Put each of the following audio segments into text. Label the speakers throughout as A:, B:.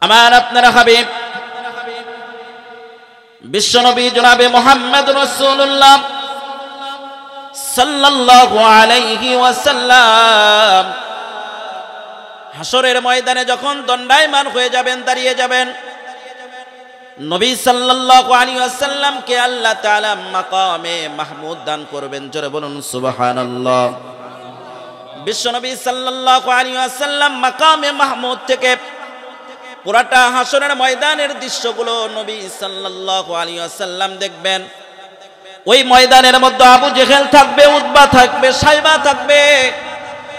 A: আমার আপনার হাবিব বিশ্বনবী জনাবে মুহাম্মদ রাসূলুল্লাহ সাল্লাল্লাহু আলাইহি ওয়াসাল্লাম হাসরের ময়দানে যখন দণ্ডায়মান হয়ে যাবেন, দাঁড়িয়ে যাবেন, নবী সাল্লাল্লাহু আলাইহি ওয়াসাল্লামকে আল্লাহ তাআলা মাকামে মাহমুদ দান করবেন। জোরে বলুন সুবহানাল্লাহ। বিশ্বনবী সাল্লাল্লাহু আলাইহি ওয়াসাল্লাম মাকামে মাহমুদ থেকে পুরাটা হাসরের ময়দানের দৃশ্যগুলো নবী সাল্লাল্লাহু আলাইহি ওয়াসাল্লাম দেখবেন। ওই ময়দানের মধ্যে আবু জেহেল থাকবে, উতবা থাকবে, সাইবা থাকবে।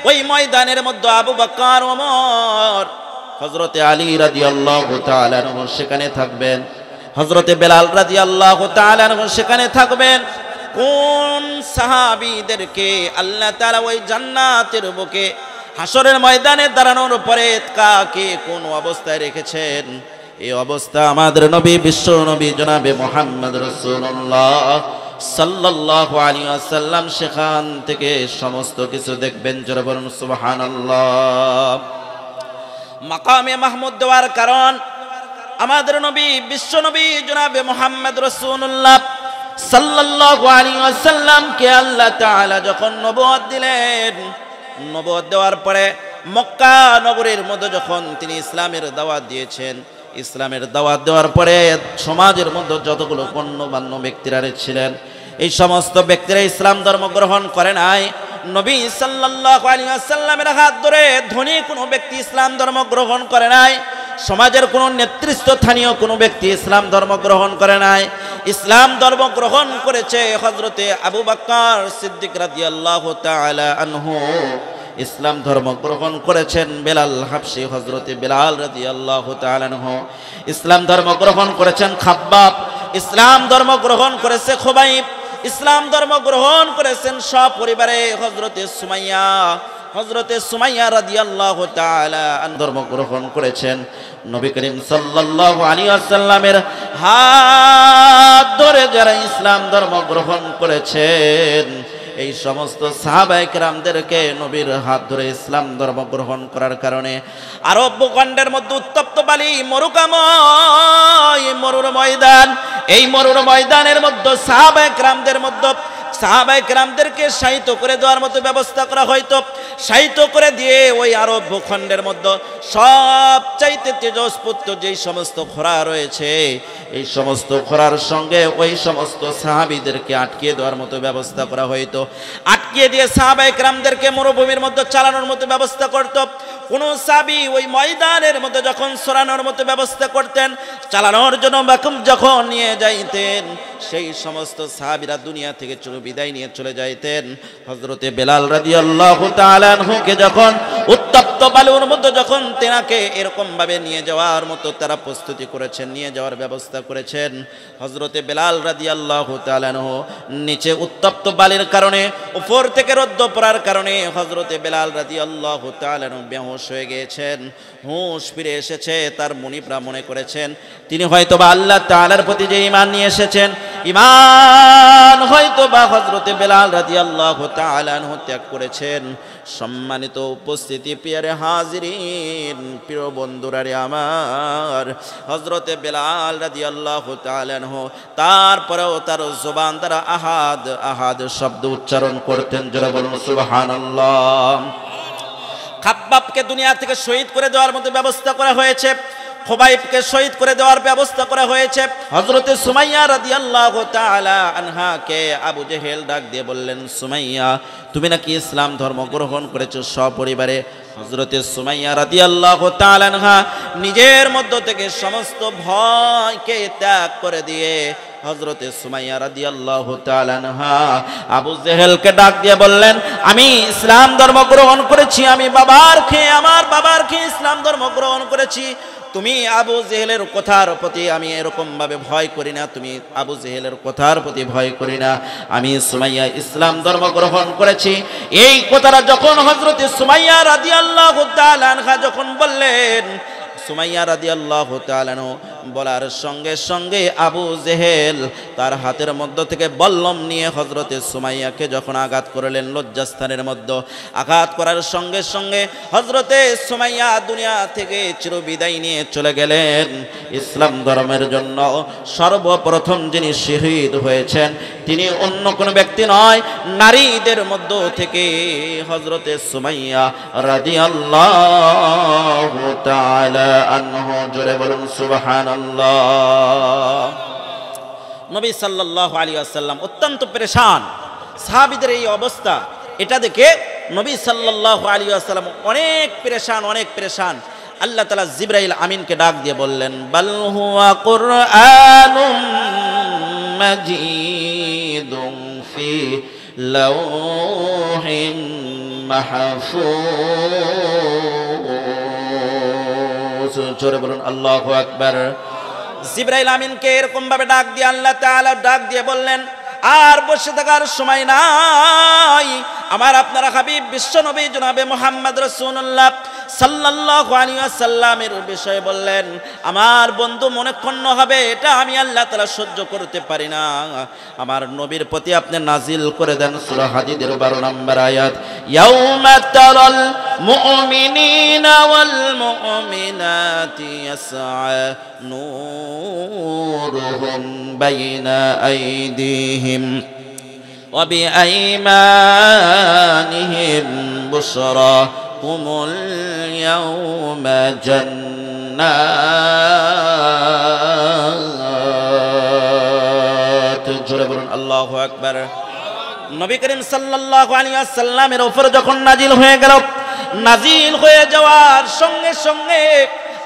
A: ওই ময়দানের মধ্যে আবু বকর, ওমর, হযরতে আলী রাদিয়াল্লাহু তাআলা আনহু সেখানে থাকবেন, হযরতে বেলাল রাদিয়াল্লাহু তাআলা আনহু সেখানে থাকবেন। কোন সাহাবীদেরকে আল্লাহ তাআলা ওই জান্নাতের বুকে হাসরের ময়দানে দাঁড়ানোর পরে কাকে কোন অবস্থায় রেখেছেন, এই অবস্থা আমাদের নবী বিশ্ব নবী জনাবে মুহাম্মদ রাসূলুল্লাহ সাল্লাল্লাহু আলাইহি ওয়াসাল্লাম সেখান থেকে সমস্ত কিছু দেখবেন। জোরে বলুন সুবহানাল্লাহ। মাকামে মাহমুদ দেওয়ার কারণ আমাদের নবী বিশ্ব নবী জনাবে মুহাম্মদ রাসূলুল্লাহ সাল্লাল্লাহু আলাইহি ওয়াসাল্লামকে আল্লাহ তাআলা যখন নবুয়ত দিলেন, নবুয়ত দেওয়ার পরে মক্কা নগরীর মধ্যে যখন তিনি ইসলামের দাওয়াত দিয়েছেন, ইসলামের দাওয়াত দেওয়ার পরে সমাজের মধ্যে যতগুলো গণ্যমান্য ব্যক্তিরা ছিলেন, এই সমস্ত ব্যক্তিরা ইসলাম ধর্ম গ্রহণ করে নাই। নবী সাল্লাল্লাহু আলাইহি ওয়াসাল্লামের হাত ধরে ধনী কোনো ব্যক্তি ইসলাম ধর্ম গ্রহণ করে নাই। সমাজের কোনো নেতৃস্থানীয় কোনো ব্যক্তি ইসলাম ধর্ম গ্রহণ করে নাই। ইসলাম ধর্ম গ্রহণ করেছে হযরতে আবু বকর সিদ্দিক রাদিয়াল্লাহু তাআলা আনহু। ইসলাম ধর্ম গ্রহণ করেছেন বেলাল হাবশী, হযরতে বেলাল রাদিয়াল্লাহু তাআলা আনহু। ইসলাম ধর্ম গ্রহণ করেছেন খাব্বাব। ইসলাম ধর্ম গ্রহণ করেছে খুবাইব। ইসলাম ধর্ম গ্রহণ করেছেন সপরিবারে হযরতে সুমাইয়া। হযরতে সুমাইয়া রাদিয়াল্লাহু তাআলা ধর্ম গ্রহণ করেছেন নবী করিম সাল্লাল্লাহু আলাইহি ওয়াসাল্লামের হাত ধরে যারা ইসলাম ধর্ম গ্রহণ করেছেন, এই সমস্ত সাহাবায়ে কেরামদেরকে নবীর হাত ধরে ইসলাম ধর্ম গ্রহণ করার কারণে আরব ভূখণ্ডের মধ্যে উত্তপ্ত বালি, মরুকাময় মরুর ময়দান, এই মরুর ময়দানের মধ্যে সাহাবায়ে কেরামদেরকে শায়িত করে দেওয়ার মতো ব্যবস্থা করা হয়তো। শায়িত করে দিয়ে ওই আরব ভূখণ্ডের মধ্যে সবচাইতে তেজস্পুত্র যেই সমস্ত খোরা রয়েছে, এই সমস্ত খোরার সঙ্গে ওই সমস্ত সাহাবীদেরকে আটকিয়ে দেওয়ার মতো ব্যবস্থা করা হয়তো। আটকিয়ে দিয়ে সাহাবায়ে কেরামদেরকে মরুভূমির মধ্যে চালানোর মতো ব্যবস্থা করত। কোন সাহাবী ওই ময়দানের মধ্যে যখন সরানোর মতো ব্যবস্থা করতেন, চালানোর জন্য যখন নিয়ে যাইতেন, সেই সমস্ত সাহাবীরা দুনিয়া থেকে বিদায় নিয়ে চলে যাইতেন। হযরতে বেলাল রাদিয়াল্লাহু তাআলা আনহুকে যখন উত্তপ্ত বালুর মধ্যে যখন তেনাকে এরকম ভাবে নিয়ে যাওয়ার মতো তারা প্রস্তুতি করেছেন, নিয়ে যাওয়ার ব্যবস্থা করেছেন, হযরতে বেলাল রাদিয়াল্লাহু তাআলা আনহু নিচে উত্তপ্ত বালির কারণে, উপর থেকে রোদ্দ পড়ার কারণে হযরতে বেলাল রাদিয়াল্লাহু তাআলা আনহু বেহুশ হয়ে গিয়েছেন। হুঁশ ফিরে এসেছে। তার মুনিবরা মনে করেছেন তিনি হয়তোবা আল্লাহ তাআলার প্রতি যে ঈমান নিয়ে এসেছেন, ঈমান হয়তোবা হযরতে বেলাল রাদিয়াল্লাহু তাআলা আনহু ত্যাগ করেছেন। সম্মানিত উপস্থিতি, প্রিয় হাজিরিন, প্রিয় বন্ধুরা রে আমার, হযরতে বেলাল রাদিয়াল্লাহু তাআলা আনহু তারপরেও তার জবান দ্বারা আহাদ আহাদ শব্দ উচ্চারণ করতেন। জোরে বলুন সুবহানাল্লাহ। খাব্বাবকে দুনিয়া থেকে শহীদ করে দেওয়ার মতো ব্যবস্থা করা হয়েছে, খুবাইবকে শহীদ করে দেওয়ার ব্যবস্থা করা হয়েছে। হযরতে সুমাইয়া রাদিয়াল্লাহু তাআলা আনহাকে আবু জেহেল ডাক দিয়ে বললেন, সুমাইয়া, তুমি নাকি ইসলাম ধর্ম গ্রহণ করেছো সপরিবারে। হযরতে সুমাইয়া রাদিয়াল্লাহু তাআলা আনহা নিজের মধ্য থেকে সমস্ত ভয়কে ত্যাগ করে দিয়ে হযরতে সুমাইয়া রাদিয়াল্লাহু তাআলা আনহা আবু জেহেলকে ডাক দিয়ে বললেন, আমি ইসলাম ধর্ম গ্রহণ করেছি, আমি আমার বাবার খেয়ে ইসলাম ধর্ম গ্রহণ করেছি। তুমি আবু জেহেলের কথার প্রতি আমি এরকম ভাবে ভয় করি না, তুমি আবু জেহেলের কথার প্রতি ভয় করি না, আমি সুমাইয়া ইসলাম ধর্ম গ্রহণ করেছি। এই কথাটা যখন হযরতে সুমাইয়া রাদিয়াল্লাহু তাআলা আনহা যখন বললেন, সুমাইয়া রাদিয়াল্লাহু তাআলা বলার সঙ্গে সঙ্গে আবু জেহেল তার হাতের মধ্য থেকে বল্লম নিয়ে হযরতে সুমাইয়াকে যখন আঘাত করলেন লজ্জাস্থানের মধ্যে, আঘাত করার সঙ্গে সঙ্গে হযরতে সুমাইয়া দুনিয়া থেকে চিরবিদায় নিয়ে চলে গেলেন। ইসলাম ধর্মের জন্য সর্বপ্রথম যিনি শহীদ হয়েছেন তিনি অন্য কোনো ব্যক্তি নয়, নারীদের মধ্য থেকে হযরতে সুমাইয়া রাদিয়াল্লাহু তাআলা আনহা। জোরে বলুন সুবহানাল্লাহ। নবী সাল্লাল্লাহু আলাইহি ওয়াসাল্লাম অত্যন্ত পেরেশান, সাহাবীদের এই অবস্থা এটা দেখে নবী সাল্লাল্লাহু আলাইহি ওয়াসাল্লাম অনেক পেরেশান। আল্লাহ তাআলা জিবরাইল আমিনকে ডাক দিয়ে বললেন, বাল হুয়া কুরআনুম মাজিদুন ফি লাওহিন মাহফুজ। জোরে বলুন আল্লাহু আকবার। জিবরাইল আমিনকে এরকম ভাবে ডাক দিয়ে আল্লাহ তাআলা ডাক দিয়ে বললেন, আর বসে থাকার সময় নাই। আমার আপনার হাবিব বিশ্ব নবী জনাবে মুহাম্মদ রাসূলুল্লাহ সাল্লাল্লাহু আলাইহি ওয়াসাল্লামের বিষয়ে বললেন, আমার বন্ধু মনে ক্ষুণ্ণ হবে, এটা আমি আল্লাহ তাআলা সহ্য করতে পারি না। আমার নবীর প্রতি আপনি নাজিল করে দেন সূরা হাদীদের 12 নম্বর আয়াত, ইয়াউমা তারাল মুমিনিনা ওয়াল মুমিনাতি ইয়াসআ নূরুহুম বাইনা আইদিহিম ওয়া বিআইমানিহিম বুশরাকুমুল ইয়াউমা জান্নাত। জোরে বলুন আল্লাহু আকবার। নবী করিম সাল্লাল্লাহু আলাইহি ওয়াসাল্লামের উপর যখন নাজিল হয়ে গেল, নাজিল হয়ে যাওয়ার সঙ্গে সঙ্গে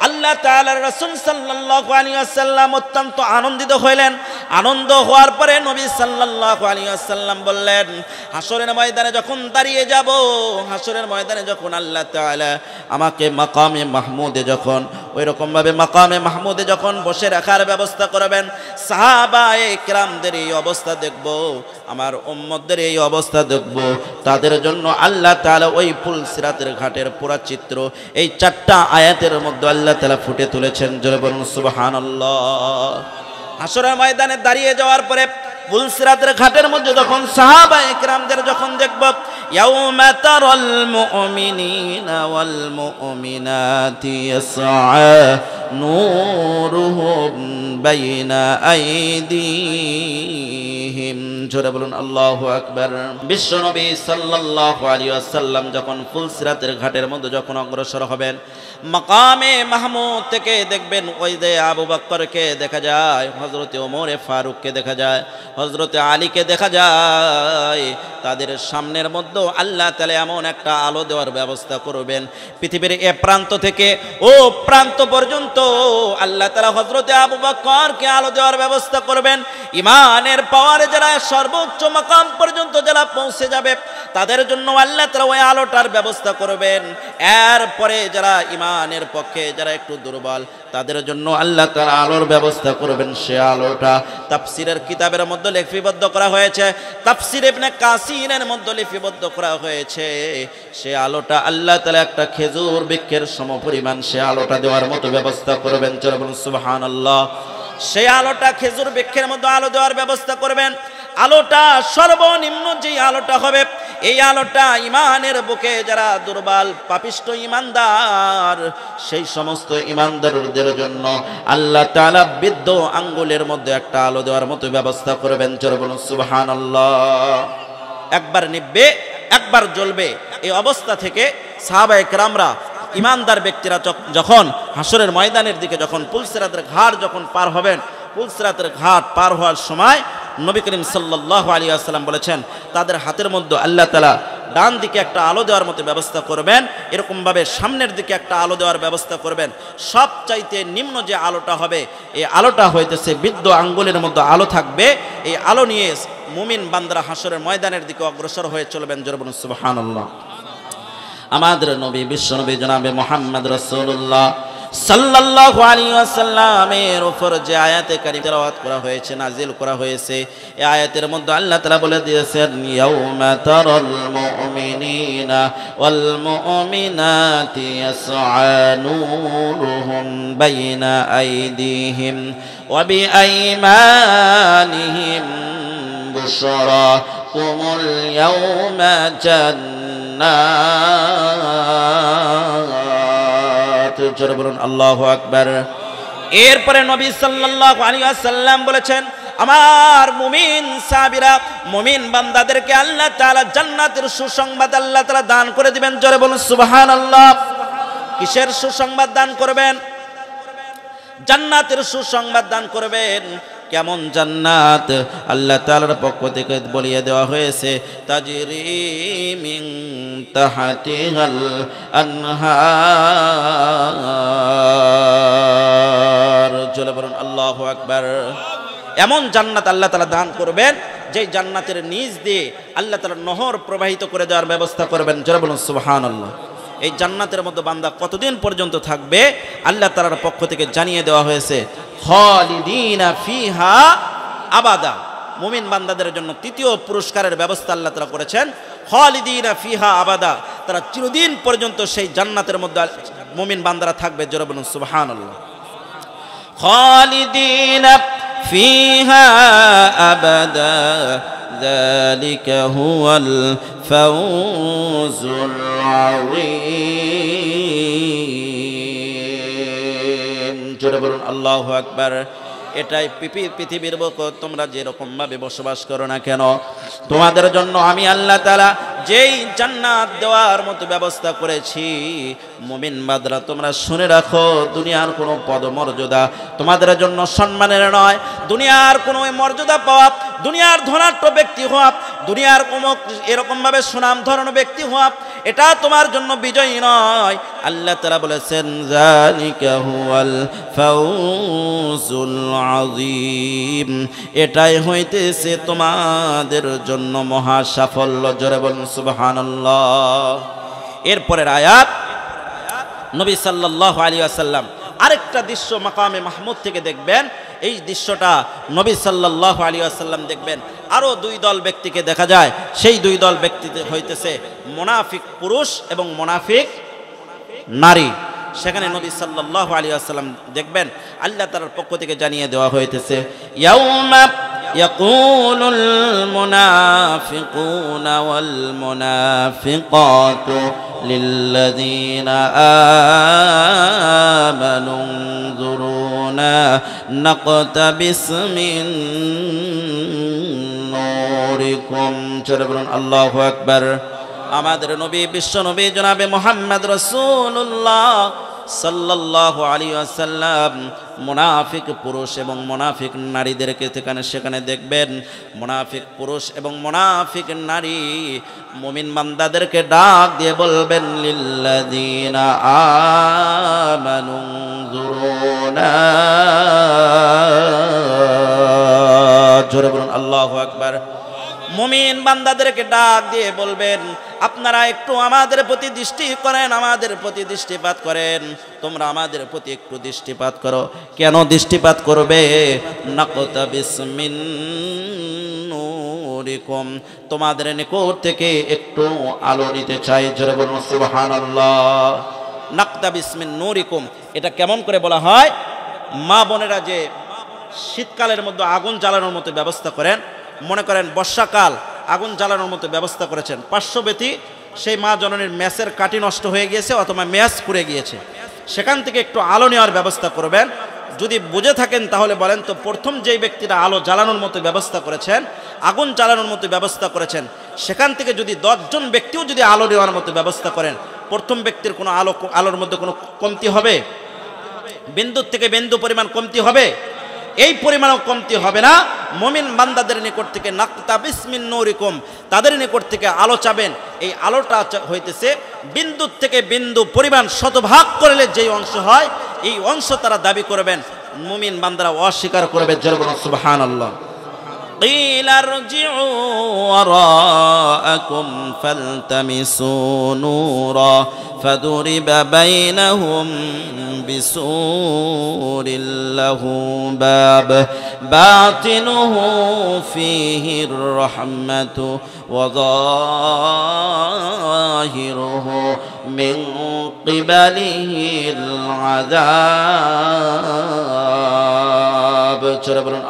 A: আল্লাহ তাআলার রাসূল সাল্লাল্লাহু আলাইহি ওয়াসাল্লাম অত্যন্ত আনন্দিত হইলেন। আনন্দ হওয়ার পরে নবী সাল্লাল্লাহু আলাইহি ওয়াসাল্লাম বললেন, হাসরের ময়দানে যখন দাঁড়িয়ে যাব, হাসরের ময়দানে যখন আল্লাহ তাআলা আমাকে মাকামে মাহমুদে যখন ওইরকম ভাবে মাকামে মাহমুদে যখন বসে রাখার ব্যবস্থা করবেন, সাহাবায়ে কিরামদের এই অবস্থা দেখব, আমার উম্মতদের এই অবস্থা দেখব, তাদের জন্য আল্লাহ তাআলা ওই ফুলসিরাতের ঘাটের পুরা চিত্র এই 4টা আয়াতের মধ্যে আল্লাহ তাআলা ফুটে তুলেছেন। জোরে বলুন সুবহানাল্লাহ। হাসরের ময়দানে দাঁড়িয়ে যাওয়ার পরে ফুলসিরাতের ঘাটের মধ্যে যখন সাহাবায়ে কিরামদের যখন দেখব, ইয়াউমা তারাল মুমিনিনা ওয়াল মুমিনাতি ইয়াসআ নূরুহুম বাইনা আইদিহিম। জোরে বলুন আল্লাহু আকবার। বিশ্বনবী সাল্লাল্লাহু আলাইহি ওয়াসাল্লাম যখন ফুলসিরাতের ঘাটের মধ্যে যখন অগ্রসর হবেন, মাকামে মাহমুদ থেকে দেখবেন ওই যে আবু বকরকে দেখা যায়, হযরতে ওমরে ফারুককে দেখা যায়, হযরতে আলীকে দেখা যায়। তাদের সামনের মধ্যে আল্লাহ তাআলা এমন একটা আলো দেওয়ার ব্যবস্থা করবেন, পৃথিবীর এ প্রান্ত থেকে ও প্রান্ত পর্যন্ত আল্লাহ তাআলা হযরতে আবু বকরকে আলো দেওয়ার ব্যবস্থা করবেন। ঈমানের পাওয়ারে যারা সর্বোচ্চ মাকাম পর্যন্ত যারা পৌঁছে যাবে, তাদের জন্য আল্লাহ তাআলা ওই আলোটার ব্যবস্থা করবেন। এরপরে যারা ঈমানের পক্ষে যারা একটু দুর্বল, তাদের জন্য আল্লাহ তাআলা আলোর ব্যবস্থা করবেন। সে আলোটা তাফসীরের কিতাবের মধ্যে লিপিবদ্ধ করা হয়েছে, তাফসীর ইবনে কাসিরের মধ্যে লিপিবদ্ধ করা হয়েছে। সে আলোটা আল্লাহ তাআলা একটা খেজুর বৃক্ষের সমপরিমাণ সে আলোটা দেওয়ার মতো ব্যবস্থা করবেন। জোরে বলুন সুবহানাল্লাহ। সেই আলোটা খেজুর বৃক্ষের মধ্যে আলো দেওয়ার ব্যবস্থা করবেন। আলোটা সর্বনিম্ন যে আলোটা হবে, এই আলোটা ঈমানের বুকে যারা দুর্বল পাপিষ্ঠ ঈমানদার, সেই সমস্ত ঈমানদারদের জন্য আল্লাহ তাআলা বৃদ্ধ আঙ্গুলের মধ্যে একটা আলো দেওয়ার মতো ব্যবস্থা করবেন। জোরে বলুন সুবহানাল্লাহ। একবার নিভবে একবার জ্বলবে, এই অবস্থা থেকে সাহাবায়ে কেরামরা ঈমানদার ব্যক্তিরা যখন হাসরের ময়দানের দিকে যখন পুলসিরাতের ঘাট যখন পার হবেন, পুলসিরাতের ঘাট পার হওয়ার সময় নবী করিম সাল্লাল্লাহু আলাইহি ওয়াসাল্লাম বলেছেন, তাদের হাতের মধ্যে আল্লাহ তাআলা ডান দিকে একটা আলো দেওয়ার মতো ব্যবস্থা করবেন, এরকমভাবে সামনের দিকে একটা আলো দেওয়ার ব্যবস্থা করবেন। সবচাইতে নিম্ন যে আলোটা হবে, এই আলোটা হইতেছে বৃদ্ধ আঙ্গুলের মধ্যে আলো থাকবে। এই আলো নিয়ে মুমিন বান্দারা হাসরের ময়দানের দিকে অগ্রসর হয়ে চলবেন। জোরে বলুন সুবহানাল্লাহ। আমাদের নবী বিশ্বনবী জনাবে মুহাম্মদ রাসূলুল্লাহ সাল্লাল্লাহু আলাইহি ওয়াসাল্লামের উপর যে আয়াতে কারীম তেলাওয়াত করা হয়েছে, নাজিল করা হয়েছে, এই আয়াতের মধ্যে আল্লাহ তাআলা বলে দিয়েছেন, ইয়াউমা তারাল মুমিনিনা ওয়াল মুমিনাতি ইয়াসআ নূরুহুম বাইনা আইদিহিম ওয়া বিআইমানিহিম বুশরাকুমুল ইয়াউমা জান্নাত। জোরে বলুন আল্লাহু আকবার। এরপরে নবী সাল্লাল্লাহু আলাইহি ওয়াসাল্লাম বলেছেন, আমার মুমিন সাহাবীরা, মুমিন বান্দাদেরকে আল্লাহ তাআলা জান্নাতের সুসংবাদ আল্লাহ তাআলা দান করে দিবেন। জোরে বলুন সুবহানাল্লাহ। কিসের সুসংবাদ দান করবেন? জান্নাতের সুসংবাদ দান করবেন। কেমন জান্নাত? আল্লাহ তাআলার পক্ষ থেকে বলিয়ে দেওয়া হয়েছে, তাজরি মিন তাহতিহাল আনহার। জোরে বলুন আল্লাহু আকবার। এমন জান্নাত আল্লাহ তাআলা দান করবেন, যে জান্নাতের নিচ দিয়ে আল্লাহ তাআলা নহর প্রবাহিত করে দেওয়ার ব্যবস্থা করবেন। জোরে বলুন সুবহানাল্লাহ। এই জান্নাতের মধ্যে বান্দা কতদিন পর্যন্ত থাকবে আল্লাহ তাআলার পক্ষ থেকে জানিয়ে দেওয়া হয়েছে, খালিদিনা ফিহা আবাদা। মুমিন বান্দাদের জন্য তৃতীয় পুরস্কারের ব্যবস্থা আল্লাহ তাআলা করেছেন, খালিদিনা ফিহা আবাদা। তারা চিরদিন পর্যন্ত সেই জান্নাতের মধ্যে মুমিন বান্দারা থাকবে। জোরে বলুন সুবহানাল্লাহ। খালিদিনা ফিহা আবাদা যালিকা হুয়াল ফাউজুল আযীম। জোরে বলুন আল্লাহু আকবার। এটাই পৃথিবীর বুকে তোমরা যেরকম ভাবে বসবাস করো না কেন, তোমাদের জন্য আমি আল্লাহ তাআলা যেই জান্নাত দেওয়ার মতো ব্যবস্থা করেছি, মুমিন বান্দারা তোমরা শুনে রাখো, দুনিয়ার কোনো পদমর্যাদা তোমাদের জন্য সম্মানের নয়। দুনিয়ার কোনো মর্যাদা পাওয়া, দুনিয়ার ধনাঢ্য ব্যক্তি হওয়া, দুনিয়ার অমুক এরকম ভাবে সুনাম ধরানো ব্যক্তি হওয়া, এটা তোমার জন্য বিজয়ী নয়। আল্লাহ তাআলা বলেছেন, যালিকা হুয়াল ফাউজুল আযীম। এটাই হইতেছে তোমাদের জন্য মহা সাফল্য। জোরে বলুন সুবহানাল্লাহ। এরপরের আয়াত, নবী সাল্লাল্লাহু আলাইহি ওয়াসাল্লাম আরেকটা দৃশ্য মাকামে মাহমুদ থেকে দেখবেন। এই দৃশ্যটা নবী সাল্লাল্লাহু আলাইহি ওয়াসাল্লাম দেখবেন, আরো দুই দল ব্যক্তিকে দেখা যায়। সেই দুই দল ব্যক্তি হইতেছে মুনাফিক পুরুষ এবং মুনাফিক নারী। সেখানে নবী সাল্লাল্লাহু আলাইহি ওয়াসাল্লাম দেখবেন, আল্লাহ তাআলার পক্ষ থেকে জানিয়ে দেওয়া হইতেছে, ইয়াউমা ইয়াকুলুল মুনাফিকুনা ওয়াল মুনাফিকাতু লিল্লাযীনা আমানু উনজুরুনা নাকতাবিস মিন নূরিকুম। জোরে বলুন আল্লাহু আকবার। আমাদের নবী, বিশ্ব নবী জনাবে মুহাম্মদ রাসূলুল্লাহ সাল্লাল্লাহু আলাইহি ওয়াসাল্লাম মুনাফিক পুরুষ এবং মুনাফিক নারীদেরকে সেখানে দেখবেন। মুনাফিক পুরুষ এবং মুনাফিক নারী মুমিন বান্দাদেরকে ডাক দিয়ে বলবেন, লিল্লাযীনা আমানু উনজুরুনা। জোরে বলুন আল্লাহু আকবার। মুমিন বান্দাদেরকে ডাক দিয়ে বলবেন, আপনারা একটু আমাদের প্রতি দৃষ্টি করেন, আমাদের প্রতি দৃষ্টিপাত করেন। তোমরা আমাদের প্রতি একটু দৃষ্টিপাত করো। কেন দৃষ্টিপাত করবে? নাকতাবিস মিন নূরিকুম, তোমাদের নিকট থেকে একটু আলো নিতে চাই। জোরে বলুন সুবহানাল্লাহ। নাকতাবিস মিন নূরিকুম, এটা কেমন করে বলা হয়? মা বোনেরা যে শীতকালের মধ্যে আগুন জ্বালানোর মতো ব্যবস্থা করেন, মনে করেন বর্ষাকাল আগুন জ্বালানোর মতো ব্যবস্থা করেছেন, পার্শ্ববর্তী সেই মা জননীর ম্যাচের কাঠি নষ্ট হয়ে গিয়েছে অথবা ম্যাচ পুড়ে গিয়েছে, সেখান থেকে একটু আলো নেওয়ার ব্যবস্থা করবেন। যদি বুঝে থাকেন তাহলে বলেন তো, প্রথম যেই ব্যক্তিরা আলো জ্বালানোর মতো ব্যবস্থা করেছেন, আগুন জ্বালানোর মতো ব্যবস্থা করেছেন, সেখান থেকে যদি 10 জন ব্যক্তিও যদি আলো নেওয়ার মতো ব্যবস্থা করেন, প্রথম ব্যক্তির কোনো আলোর মধ্যে কোনো কমতি হবে? বিন্দুর থেকে বিন্দু পরিমাণ কমতি হবে? এই পরিমাণও কমতি হবে না। মুমিন বান্দাদের নিকট থেকে নাকতাবিস মিন নূরিকুম, তাদের নিকট থেকে আলো চাবেন। এই আলোটা হইতেছে বিন্দুর থেকে বিন্দু পরিমাণ শতভাগ করলে যেই অংশ হয়, এই অংশ তারা দাবি করবেন। মুমিন বান্দারা অস্বীকার করবে। জোরে বলুন সুবহানাল্লাহ। قيل ارجعوا وراءكم فالتمسوا نورا فضرب بينهم بسور له باب باطنه فيه الرحمة وظاهره من قبله العذاب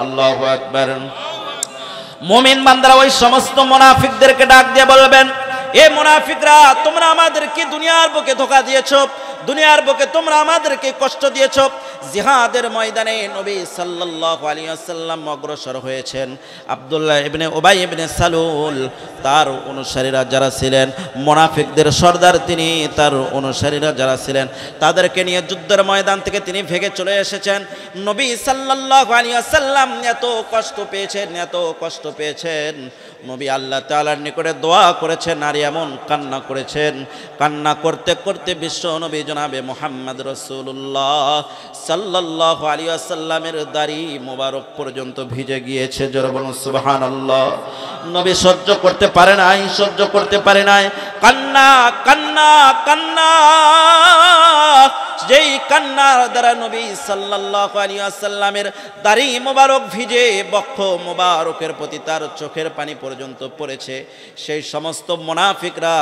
A: الله أكبر মুমিন বান্দারা ওই সমস্ত মুনাফিকদেরকে ডাক দিয়ে বলবেন, এ মুনাফিকরা, তোমরা আমাদেরকে দুনিয়ার বুকে ধোঁকা দিয়েছো, দুনিয়ার বুকে তোমরা আমাদেরকে কষ্ট দিয়েছো। জিহাদের ময়দানে নবী সাল্লাল্লাহু আলাইহি ওয়াসাল্লাম অগ্রসর হয়েছেন। আব্দুল্লাহ ইবনে উবাই ইবনে সালুল তার অনুসারীরা যারা ছিলেন, মুনাফিকদের সর্দার তিনি, তার অনুসারীরা যারা ছিলেন, তাদেরকে নিয়ে যুদ্ধের ময়দান থেকে তিনি ভেগে চলে এসেছেন। নবী সাল্লাল্লাহু আলাইহি ওয়াসাল্লাম এত কষ্ট পেয়েছেন, এত কষ্ট পেয়েছেন। নবী আল্লাহ তাআলার নিকটে দোয়া করেছেন আর এমন কান্না করেছেন, কান্না করতে করতে বিশ্ব নবী জনাবে মুহাম্মদ রাসূলুল্লাহ সাল্লাল্লাহু আলাইহি ওয়াসাল্লামের দাড়ি মোবারক পর্যন্ত ভিজে গিয়েছে। জোরে বলুন সুবহানাল্লাহ। নবী সহ্য করতে পারে নাই, সহ্য করতে পারে নাই, কান্না কান্না কান্না। যেই কান্নার দ্বারা নবী সাল্লাল্লাহু আলাইহি ওয়াসাল্লামের দাড়ি মোবারক ভিজে বক্ষ মোবারকের প্রতি তার চোখের পানি পর্যন্ত পড়েছে, সেই সমস্ত মুনাফিকরা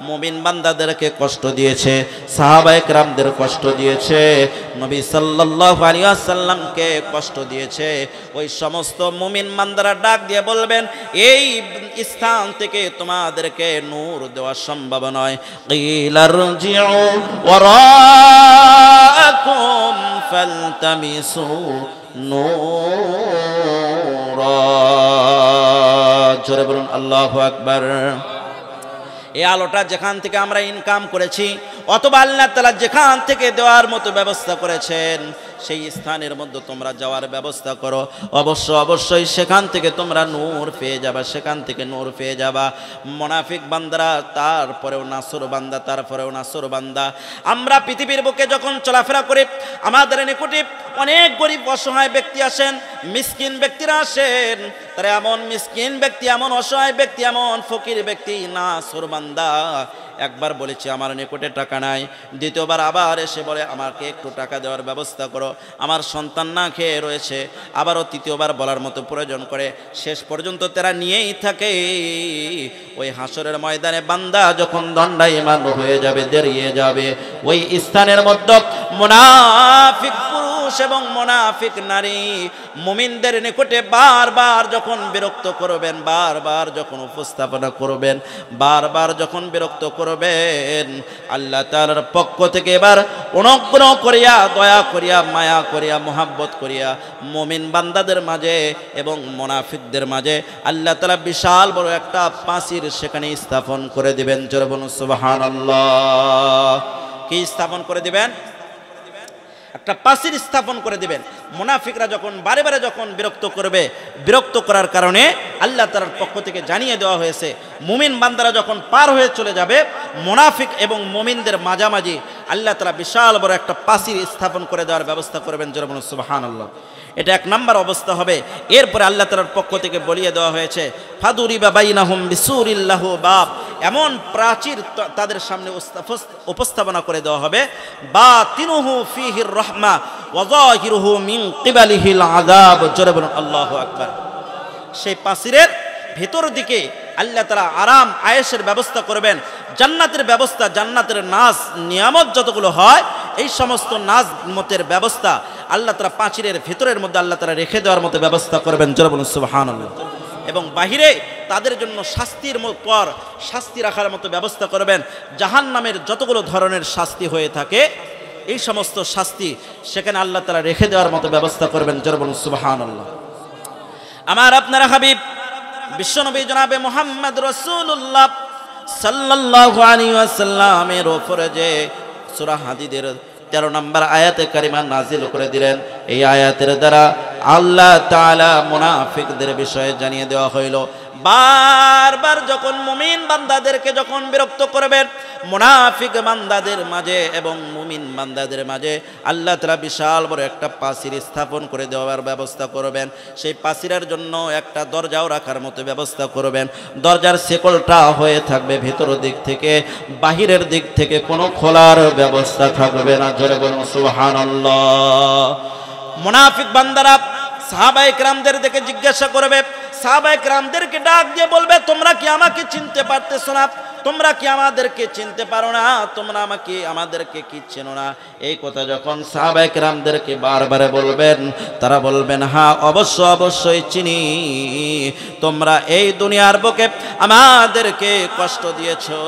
A: মুমিন বান্দাদেরকে কষ্ট দিয়েছে, সাহাবায়ে কেরামদের কষ্ট দিয়েছে, নবী সাল্লাল্লাহু আলাইহি ওয়াসাল্লামকে কষ্ট দিয়েছে। ওই সমস্ত মুমিন বান্দারা ডাক দিয়ে বলবেন, এই স্থান থেকে তোমাদেরকে নূর দেওয়া সম্ভব নয়। কিলারজিউ ওয়ারাআকুম ফালতামিসু নূরা। জোরে বলুন আল্লাহু আকবার। এই আলোটা যেখান থেকে আমরা ইনকাম করেছি, অথবা আল্লাহ তাআলা যেখান থেকে দেওয়ার মতো ব্যবস্থা করেছেন, সেই স্থানের মধ্যে তোমরা যাওয়ার ব্যবস্থা করো। অবশ্যই সেখান থেকে তোমরা নূর পেয়ে যাবা, সেখান থেকে নূর পেয়ে যাবা। মুনাফিক বান্দারা তারপরেও নাসর বান্দা, তারপরেও নাসর বান্দা। আমরা পৃথিবীর বুকে যখন চলাফেরা করি, আমাদের নিকটে অনেক গরিব অসহায় ব্যক্তি আসেন, মিসকিন ব্যক্তিরা আসেন। তারা এমন মিসকিন ব্যক্তি, এমন অসহায় ব্যক্তি, এমন ফকির ব্যক্তি, নাসর বান্দা। একবার বলেছি আমার নিকটে টাকা নাই, দ্বিতীয়বার আবার এসে বলে আমাকে একটু টাকা দেওয়ার ব্যবস্থা করো, আমার সন্তান না খেয়ে রয়েছে। আবারও তৃতীয়বার বলার মতো প্রয়োজন করে, শেষ পর্যন্ত তারা নিয়েই থাকে। ওই হাসরের ময়দানে বান্দা যখন দণ্ডায়মান হয়ে যাবে, দাঁড়িয়ে যাবে, ওই স্থানের মধ্যে মুনাফিক পুরুষ এবং মুনাফিক নারী মুমিনদের নিকটে বারবার যখন বিরক্ত করবেন, বারবার যখন উপস্থাপনা করবেন, বারবার যখন বিরক্ত করবেন, আল্লাহ তাআলার পক্ষ থেকে এবার অনুগ্রহ করিয়া, দয়া করিয়া, মায়া করিয়া, মোহাব্বত করিয়া মুমিন বান্দাদের মাঝে এবং মুনাফিকদের মাঝে আল্লাহ তাআলা বিশাল বড় একটা প্রাচীর সেখানে স্থাপন করে দিবেন। জোরে বলুন সুবহানাল্লাহ। কি স্থাপন করে দিবেন? একটা প্রাচীর স্থাপন করে দিবেন। মুনাফিকরা যখন বারে বারে যখন বিরক্ত করবে, বিরক্ত করার কারণে আল্লাহ তাআলার পক্ষ থেকে জানিয়ে দেওয়া হয়েছে, মুমিন বান্দারা যখন পার হয়ে চলে যাবে, মুনাফিক এবং মুমিনদের মাঝামাঝি আল্লাহ তাআলা বিশাল বড় একটা প্রাচীর স্থাপন করে দেওয়ার ব্যবস্থা করবেন। জোরে বলুন সুবহানাল্লাহ। এটা এক নাম্বার অবস্থা হবে। এরপরে আল্লাহ তাআলার পক্ষ থেকে বলিয়ে দেওয়া হয়েছে, ফাদুরিবা বাইনাহুম বিসুরিল লাহু বাব, এমন প্রাচীর তাদের সামনে উপস্থাপনা করে দেওয়া হবে, বাতিনুহু ফীহির রাহমা ওয়া যাহিরুহু মিন কিবালিহিল আযাব। জোরে বলুন আল্লাহু আকবার। সেই প্রাচীরের ভেতর দিকে আল্লাহ তাআলা আরাম আয়েশের ব্যবস্থা করবেন, জান্নাতের ব্যবস্থা, জান্নাতের নাজ নিয়ামত যতগুলো হয়, এই সমস্ত নাজমতের ব্যবস্থা আল্লাহ তাআলা প্রাচীরের ভেতরের মধ্যে আল্লাহ তাআলা রেখে দেওয়ার মতো ব্যবস্থা করবেন। জোরে বলুন সুবহানাল্লাহ। এবং বাহিরে তাদের জন্য শাস্তির পর শাস্তি রাখার মতো ব্যবস্থা করবেন। জাহান্নামের যতগুলো ধরনের শাস্তি হয়ে থাকে, এই সমস্ত শাস্তি সেখানে আল্লাহ তাআলা রেখে দেওয়ার মতো ব্যবস্থা করবেন। জোরে বলুন সুবহানাল্লাহ। আমার আপনার হাবিব বিশ্বনবী জনাবে মুহাম্মদ রাসূলুল্লাহ সাল্লাল্লাহু আলাইহি ওয়াসাল্লামের উপরে যে সূরা হাদীদের 13 নম্বর আয়াতে কারিমা নাজিল করে দিলেন, এই আয়াতের দ্বারা আল্লাহ তাআলা মুনাফিকদের বিষয়ে জানিয়ে দেওয়া হইল, বারবার যখন মুমিন বান্দাদেরকে যখন বিরক্ত করবেন, মুনাফিক বান্দাদের মাঝে এবং মুমিন বান্দাদের মাঝে আল্লাহ তাআলা বিশাল বড় একটা পাঁচির স্থাপন করে দেওয়ার ব্যবস্থা করবেন। সেই পাঁচিরের জন্য একটা দরজাও রাখার মতো ব্যবস্থা করবেন। দরজার শেকলটা হয়ে থাকবে ভিতর দিক থেকে, বাহিরের দিক থেকে কোনো খোলার ব্যবস্থা থাকবে না। জোরে বলুন সুবহানাল্লাহ। মুনাফিক বান্দারা সাহাবায়ে কেরামদের দিকে জিজ্ঞাসা করবে, সাহাবায়ে কেরামদেরকে ডাক দিয়ে বলবে, তোমরা কি আমাকে চিনতে পারতেছো না? তোমরা কি আমাদেরকে চিনতে পারো না? তোমরা আমাদেরকে কি চেনো না? এই কথা যখন সাহাবায়ে কেরামদেরকে বারবার বলবেন, তারা বলবেন, হ্যাঁ অবশ্যই চিনি। তোমরা এই দুনিয়ার বুকে আমাদেরকে কষ্ট দিয়েছো,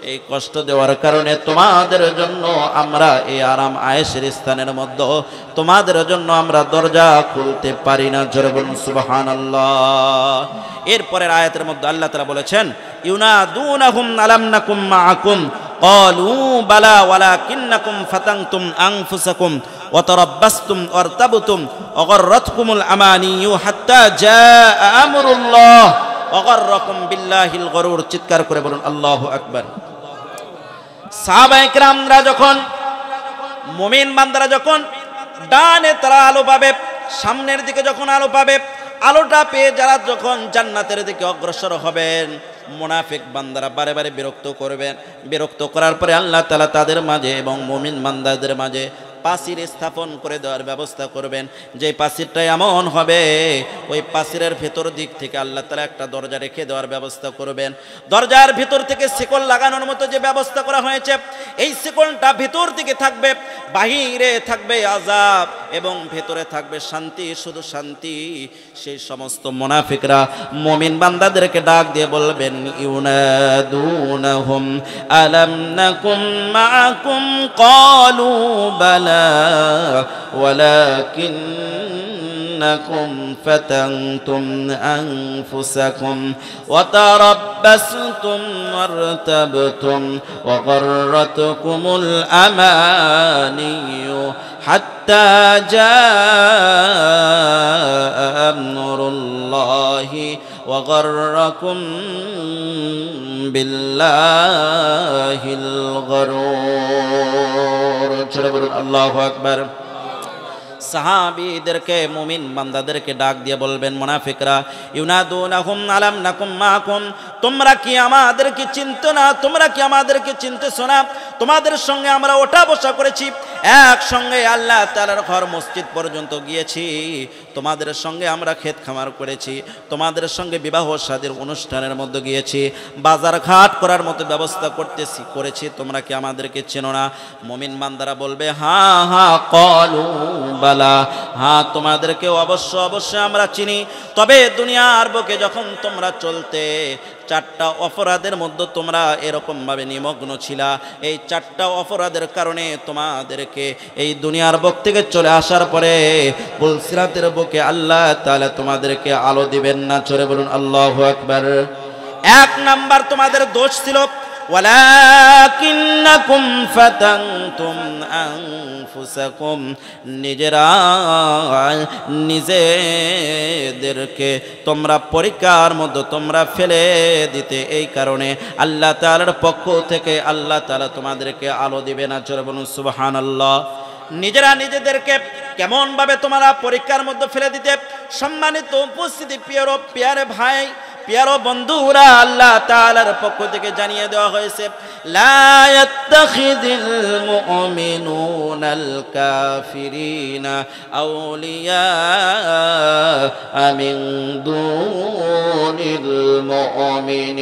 A: এই কষ্ট দেওয়ার কারণে তোমাদের জন্য আমরা এই আরাম আয়েশের স্থানের মধ্যে তোমাদের জন্য আমরা দরজা খুলতে পারি না। জোরে বলুন সুবহানাল্লাহ। এরপরের আয়াতের মধ্যে আল্লাহ তাআলা বলেছেন, ইউনাদুনাহুম আলাম নাকুম মাআকুম ক্বালু বালা ওয়ালাকিন্নাকুম ফাতানতুম আনফুসাকুম ওয়া তারাব্বাসতুম ওয়ারতাবতুম ওয়া গাররাতকুমুল আমানিয়্যু হাত্তা জাআ আমরুল্লাহ ওয়া গাররাকুম বিল্লাহিল গরুর। চিৎকার করে বলুন আল্লাহু আকবার। সাহাবায়ে কেরামরা যখন, মুমিন বান্দারা যখন ডানে তারা আলো পাবে, সামনের দিকে যখন আলো পাবে, আলোটা পেয়ে যারা যখন জান্নাতের দিকে অগ্রসর হবেন, মুনাফিক বান্দারা বারে বারে বিরক্ত করবেন। বিরক্ত করার পরে আল্লাহ তাআলা তাদের মাঝে এবং মুমিন বান্দাদের মাঝে পাঁচির স্থাপন করে দেওয়ার ব্যবস্থা করবেন। যে পাঁচিরটা এমন হবে, ওই পাঁচিরের ভেতর দিক থেকে আল্লাহ তাআলা একটা দরজা রেখে দেওয়ার ব্যবস্থা করবেন। দরজার ভিতর থেকে শিকল লাগানোর মতো যে ব্যবস্থা করা হয়েছে, এই শিকলটা ভিতর দিকে থাকবে, বাহিরে থাকবে আযাব এবং ভেতরে থাকবে শান্তি, শুধু শান্তি। সেই সমস্ত মুনাফিকরা মুমিন বান্দাদেরকে ডাক দিয়ে বলবেন, ইউনাদুনাহুম আলাম নাকুম মাআকুম ক্বালু বালা ولكنكم فتنتم أنفسكم وتربصتم وارتبتم وغرتكم الأماني حتى جاء أمر الله وغركم بالله الغرور। আল্লাহু আকবার। সাহাবীদেরকে, মুমিন বান্দাদেরকে ডাক দিয়ে বলবেন মুনাফিকরা, ইউনাদুনাহুম আলাম নাকুম মাআকুম, তোমরা কি আমাদেরকে চিনতো না? তোমরা কি আমাদেরকে চিনতেছো না? তোমাদের সঙ্গে আমরা ওঠা বসা করেছি, একসঙ্গে আল্লাহ তাআলার ঘর মসজিদ পর্যন্ত গিয়েছি, তোমাদের সঙ্গে আমরা ক্ষেত খামার করেছি, তোমাদের সঙ্গে বিবাহ শাদীর অনুষ্ঠানের মধ্যে গিয়েছি, বাজার ঘাট করার মতো ব্যবস্থা করেছি, তোমরা কি আমাদেরকে চেনো না? মুমিন বান্দারা বলবে, হ্যাঁ হ্যাঁ ক্বালু বালা, হ্যাঁ তোমাদেরকে অবশ্যই আমরা চিনি। তবে দুনিয়ার বুকে যখন তোমরা চলতে, চারটা অপরাধের মধ্যে তোমরা এরকমভাবে নিমগ্ন ছিলা, এই চারটা অপরাধের কারণে তোমাদেরকে এই দুনিয়ার বুক থেকে চলে আসার পরে পুলসিরাতের বুকে আল্লাহ তাআলা তোমাদেরকে আলো দিবেন না। জোরে বলুন আল্লাহু আকবার। এক নাম্বার তোমাদের দোষ ছিল, ওয়ালাকিন্নাকুম ফাতানতুম আনফুসাকুম, নিজেদেরকে তোমরা পরীক্ষার মধ্যে তোমরা ফেলে দিতে, এই কারণে আল্লাহ তাআলার পক্ষ থেকে আল্লাহ তাআলা তোমাদেরকে আলো দিবে না। জোরে বলুন সুবহানাল্লাহ। নিজেরা নিজেদেরকে কেমন ভাবে তোমরা পরীক্ষার মধ্যে ফেলে দিতে। সম্মানিত উপস্থিতি, প্রিয় ভাই, প্রিয় বন্ধুরা, আল্লাহ তাআলার পক্ষ থেকে জানিয়ে দেওয়া হয়েছে, লা ইয়াত্তাখিযুল মুমিনুনাল কাফিরিনা আউলিয়া মিন দুনিল মুমিনিন।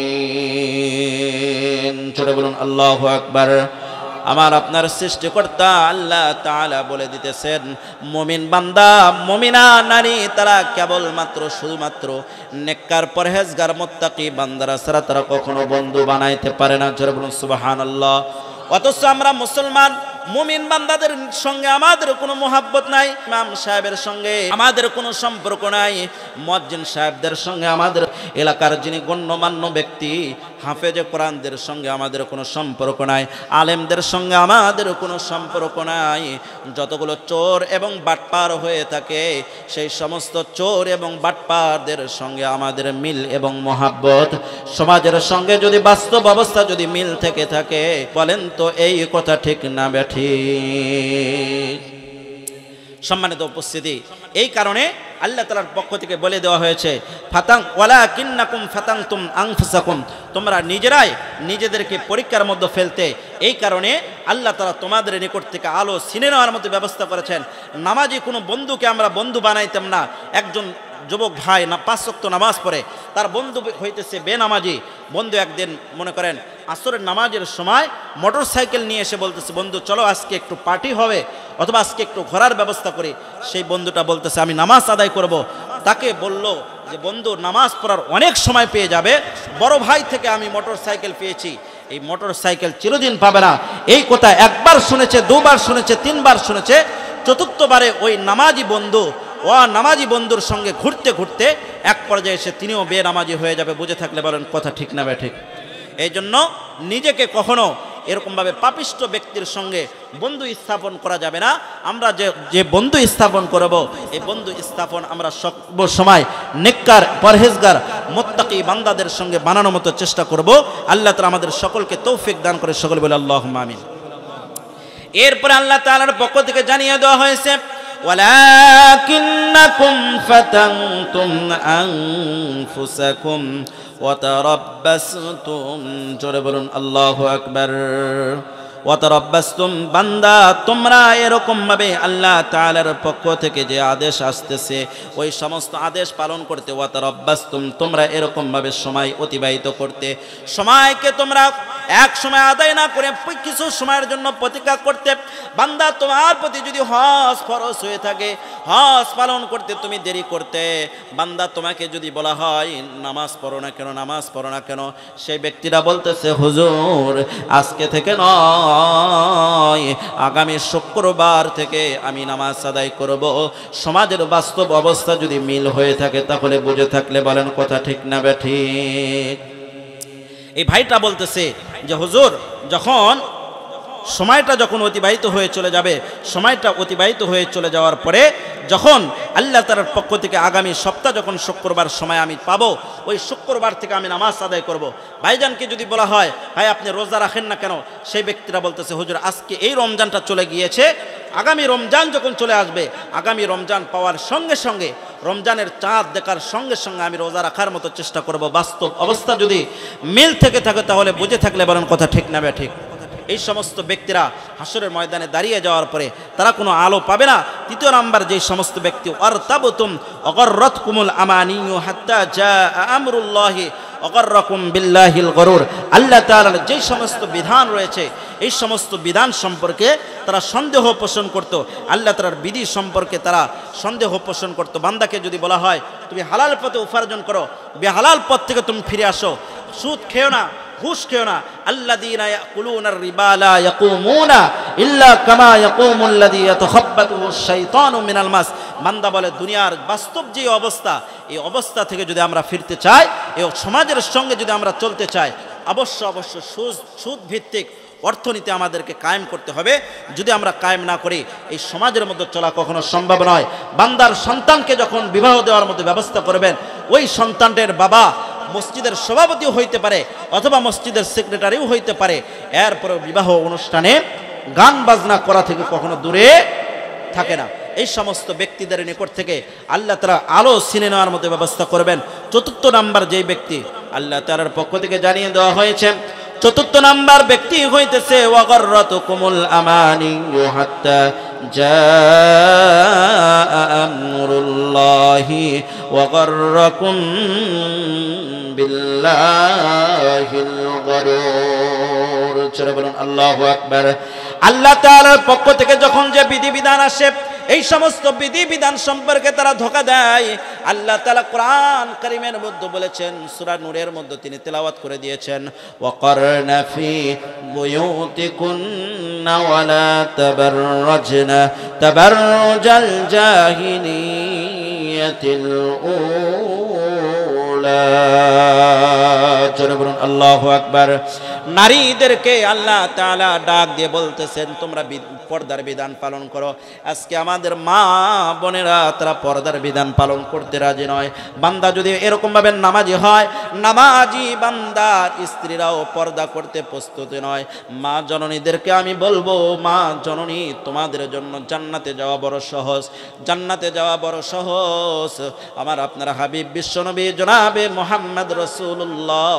A: ছোট বলুন আল্লাহু আকবার। আমার আপনার সৃষ্টিকর্তা আল্লাহ তাআলা বলে দিতেছেন, মুমিন বান্দা, মুমিনা নারী তারা কেবলমাত্র শুধুমাত্র নেককার পরহেজগার মুত্তাকি বান্দারা ছাড়া তারা কখনো বন্ধু বানাইতে পারে না। জোরে বলুন সুবহানাল্লাহ। অথচ আমরা মুসলমান, মুমিন বান্দাদের সঙ্গে আমাদের কোনো মোহাব্বত নাই, ইমাম সাহেবের সঙ্গে আমাদের কোনো সম্পর্ক নাই, মুয়াজ্জিন সাহেবদের সঙ্গে আমাদের, এলাকার যিনি গণ্যমান্য ব্যক্তি হাফেজে কোরআনদের সঙ্গে আমাদের কোনো সম্পর্ক নাই, আলেমদের সঙ্গে আমাদের কোনো সম্পর্ক নাই। যতগুলো চোর এবং বাটপার হয়ে থাকে সেই সমস্ত চোর এবং বাটপারদের সঙ্গে আমাদের মিল এবং মহাব্বত, সমাজের সঙ্গে যদি বাস্তব অবস্থা যদি মিল থেকে থাকে, বলেন তো এই কথা ঠিক না বেঠিক? সম্মানিত উপস্থিতি, এই কারণে আল্লাহ তাআলার পক্ষ থেকে বলে দেওয়া হয়েছে ফাতাং ওয়ালাকিন্নাকুম ফাতাংতুম আনফুসাকুম, তোমরা নিজেরাই নিজেদেরকে পরীক্ষার মধ্যে ফেলতে। এই কারণে আল্লাহ তাআলা তোমাদের নিকট থেকে আলো ছিনে নেওয়ার মতো ব্যবস্থা করেছেন। নামাজি কোনো বন্ধুকে আমরা বন্ধু বানাইতাম না। একজন যুবক ভাই না 5 ওয়াক্ত নামাজ পড়ে, তার বন্ধু হইতেছে বেনামাজি। বন্ধু একদিন মনে করেন আসরের নামাজের সময় মোটর সাইকেল নিয়ে এসে বলতেছে, বন্ধু চলো আজকে একটু পার্টি হবে, অথবা আজকে একটু ঘোরার ব্যবস্থা করি। সেই বন্ধুটা বলতেছে আমি নামাজ আদায় করব। তাকে বলল যে বন্ধু নামাজ পড়ার অনেক সময় পেয়ে যাবে, বড় ভাই থেকে আমি মোটর সাইকেল পেয়েছি, এই মোটর সাইকেল চিরদিন পাবে না। এই কথা একবার শুনেছে, দুবার শুনেছে, 3 বার শুনেছে। চতুর্থবারে ওই নামাজি বন্ধু নামাজি বন্ধুর সঙ্গে ঘুরতে ঘুরতে এক পর্যায়ে এসে তিনিও বেনামাজি হয়ে যাবে। বুঝে থাকলে বলেন কথা ঠিক না ঠিক? এই জন্য নিজেকে কখনো এরকমভাবে পাপিষ্ট ব্যক্তির সঙ্গে বন্ধু স্থাপন করা যাবে না। আমরা যে বন্ধু স্থাপন করব, এই বন্ধু স্থাপন আমরা সব সময় নেককার, পরহেজগার, মুত্তাকি বান্দাদের সঙ্গে বানানোর মতো চেষ্টা করব। আল্লাহ তাআলা আমাদের সকলকে তৌফিক দান করে, সকলে বলে আল্লাহুম্মা আমিন। এরপরে আল্লাহ তাআলার পক্ষ থেকে জানিয়ে দেওয়া হয়েছে ওয়ালাকিন্নাকুম ফাতানতুম আনফুসাকুম ওয়া তারাব্বাসতুম, জোরে বলুন আল্লাহু আকবার। ওয়া তারাব্বাসতুম, বান্দা তোমরা এরকম ভাবে আল্লাহ তাআলার পক্ষ থেকে যে আদেশ আসতেছে ওই সমস্ত আদেশ পালন করতে, ওয়া তারাব্বাসতুম, তোমরা এরকম ভাবে সময় অতিবাহিত করতে। সময়কে তোমরা এক সময় আদায় না করে কিছু সময়ের জন্য প্রতীক্ষা করতে। বান্দা তোমার প্রতি যদি হজ ফরজ হয়ে থাকে, হজ পালন করতে তুমি দেরি করতে। বান্দা তোমাকে যদি বলা হয় নামাজ পড়ো না কেন, নামাজ পড়ো না কেন, সেই ব্যক্তিরা বলতেছে হুজুর আজকে থেকে নয়, আগামী শুক্রবার থেকে আমি নামাজ আদায় করব। সমাজের বাস্তব অবস্থা যদি মিল হয়ে থাকে তাহলে বুঝে থাকলে বলেন কথা ঠিক না বেঠিক? এই ভাইটা বলতেছে যে হুজুর সময়টা যখন অতিবাহিত হয়ে চলে যাবে, সময়টা অতিবাহিত হয়ে চলে যাওয়ার পরে যখন আল্লাহ তাআলার পক্ষ থেকে আগামী সপ্তাহ যখন শুক্রবার সময় আমি পাবো, ওই শুক্রবার থেকে আমি নামাজ আদায় করব। ভাইজানকে যদি বলা হয় ভাই আপনি রোজা রাখেন না কেন, সেই ব্যক্তিরা বলতেছে হুজুর আজকে এই রমজানটা চলে গিয়েছে, আগামী রমজান যখন চলে আসবে, আগামী রমজান পাওয়ার সঙ্গে সঙ্গে, রমজানের চাঁদ দেখার সঙ্গে সঙ্গে আমি রোজা রাখার মতো চেষ্টা করব। বাস্তব অবস্থা যদি মিল থেকে থাকে তাহলে বুঝে থাকলে বলেন কথা ঠিক না ঠিক? এই সমস্ত ব্যক্তিরা হাসরের ময়দানে দাঁড়িয়ে যাওয়ার পরে তারা কোনো আলো পাবে না। তৃতীয় নাম্বার যে সমস্ত ব্যক্তি অরতাবতুম অগররাতকুমুল আমানিয়ু হাত্তা জাআ আমরুল্লাহি অগররাকুম বিল্লাহিল গরুর, আল্লাহ তাআলার যে সমস্ত বিধান রয়েছে এই সমস্ত বিধান সম্পর্কে তারা সন্দেহ পোষণ করত, আল্লাহ তাআলার বিধি সম্পর্কে তারা সন্দেহ পোষণ করত। বান্দাকে যদি বলা হয় তুমি হালাল পথে উপার্জন করো, বেহালাল পথ থেকে তুমি ফিরে আসো, সুদ খেও না, ঘুষ খেও না, আল্লাযীনা ইয়াকুলুনার রিবা লা ইয়াকুমুনা ইল্লা কামা ইয়াকুমুল্লাযী ইয়াতাখাব্বাতুহুশ শাইতানু মিনাল মাস। বান্দা বলে দুনিয়ার বাস্তব যে অবস্থা, এই অবস্থা থেকে যদি আমরা ফিরতে চাই, এই সমাজের সঙ্গে যদি আমরা চলতে চাই, অবশ্য সুদ ভিত্তিক অর্থনীতি আমাদেরকে কায়েম করতে হবে। যদি আমরা কায়েম না করি এই সমাজের মধ্যে চলা কখনো সম্ভব নয়। বান্দার সন্তানকে যখন বিবাহ দেওয়ার মতো ব্যবস্থা করবেন, ওই সন্তানটির বাবা মসজিদের সভাপতিও হইতে পারে অথবা মসজিদের সেক্রেটারিও হইতে পারে। এরপরে বিবাহ অনুষ্ঠানে গান বাজনা করা থেকে কখনো দূরে থাকে না। এই সমস্ত ব্যক্তিদের নিকট থেকে আল্লাহ তাআলা আলো ছিনে নেওয়ার মতো ব্যবস্থা করবেন। চতুর্থ নাম্বার যেই ব্যক্তি আল্লাহ তাআলার পক্ষ থেকে জানিয়ে দেওয়া হয়েছে, চতুর্থ নাম্বার ব্যক্তি হইতেছে ওয়াগররাতুকুমুল আমানিয়ু হাত্তা জাআ আমরুল্লাহি ওয়াগররাকুম বিল্লাহিল গরুর, চলে বলুন আল্লাহু আকবার। আল্লাহ তাআলার পক্ষ থেকে যখন যে বিধিবিধান আসে এই সমস্ত বিধিবিধান সম্পর্কে তারা ধোঁকা দেয়। আল্লাহ তাআলা কোরআন কারীমের মধ্যে বলেছেন, সূরা নূরের মধ্যে তিনি তেলাওয়াত করে দিয়েছেন ওয়াকারনা ফি বুয়ুতিকুন্না ওয়ালা তাবাররাজনা তাবাররুজাল জাহিলিয়াতিল রাসূলুল্লাহ। জোরে বলুন আল্লাহু আকবার। নারীদেরকে আল্লাহ তাআলা ডাক দিয়ে বলতেছেন তোমরা পর্দার বিধান পালন করো। আজকে আমাদের মা বোনেরা তারা পর্দার বিধান পালন করতে রাজি নয়। বান্দা যদি এরকম ভাবে নামাজি হয়, নামাজি বান্দার স্ত্রীরাও পর্দা করতে প্রস্তুত নয়। মা জননীদেরকে আমি বলবো, মা জননী তোমাদের জন্য জান্নাতে যাওয়া বড় সহজ, জান্নাতে যাওয়া বড় সহজ। আমার আপনার হাবিব বিশ্বনবী জনাবে মুহাম্মদ রাসূলুল্লাহ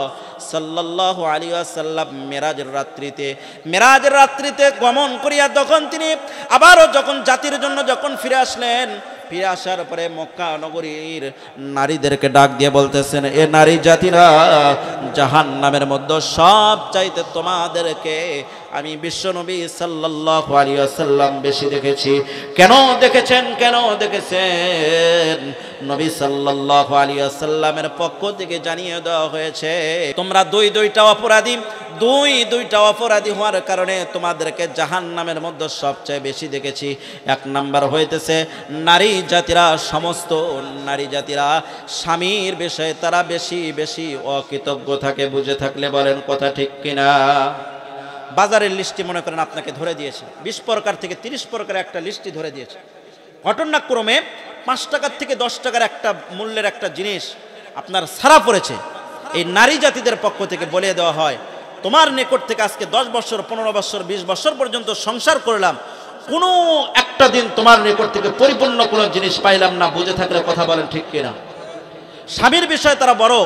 A: সাল্লাল্লাহু আলাইহি ওয়াসাল্লাম মেরাজের রাত্রিতে গমন করিয়া তখন তিনি আবারও যখন জাতির জন্য যখন ফিরে আসলেন, ফিরে আসার পরে মক্কা নগরীর নারীদেরকে ডাক দিয়ে বলতেছেন, এ নারী জাতিরা, জাহান্নামের মধ্যে সব চাইতে তোমাদেরকে আমি বিশ্বনবী সাল্লাল্লাহু আলাইহি ওয়াসাল্লাম বেশি দেখেছি। কেন দেখেছেন? নবী সাল্লাল্লাহু আলাইহি ওয়াসাল্লামের পক্ষ থেকে জানিয়ে দেওয়া হয়েছে তোমরা দুইটা অপরাধী হওয়ার কারণে তোমাদেরকে জাহান্নামের মধ্যে সবচেয়ে বেশি দেখেছি। এক নাম্বার হইতেছে নারী জাতিরা, সমস্ত নারী জাতিরা স্বামীর বিষয়ে তারা বেশি বেশি অকৃতজ্ঞ থাকে। বুঝে থাকলে বলেন কথা ঠিক কিনা? বাজারের লিস্টি মনে করেন আপনাকে ধরে দিয়েছে, 20 প্রকার থেকে 30 প্রকার একটা লিস্টি ধরে দিয়েছে। ঘটনাক্রমে 5 টাকার থেকে 10 টাকার একটা মূল্যের একটা জিনিস আপনার ছাড়া পড়েছে। এই নারী জাতিদের পক্ষ থেকে বলে দেওয়া হয়, তোমার নিকট থেকে আজকে 10 বছর, 15 বছর, 20 বছর পর্যন্ত সংসার করলাম, কোনো একটা দিন তোমার নিকট থেকে পরিপূর্ণ কোনো জিনিস পাইলাম না। বুঝে থাকলে কথা বলেন ঠিক কিনা? স্বামীর বিষয়ে তারা বড়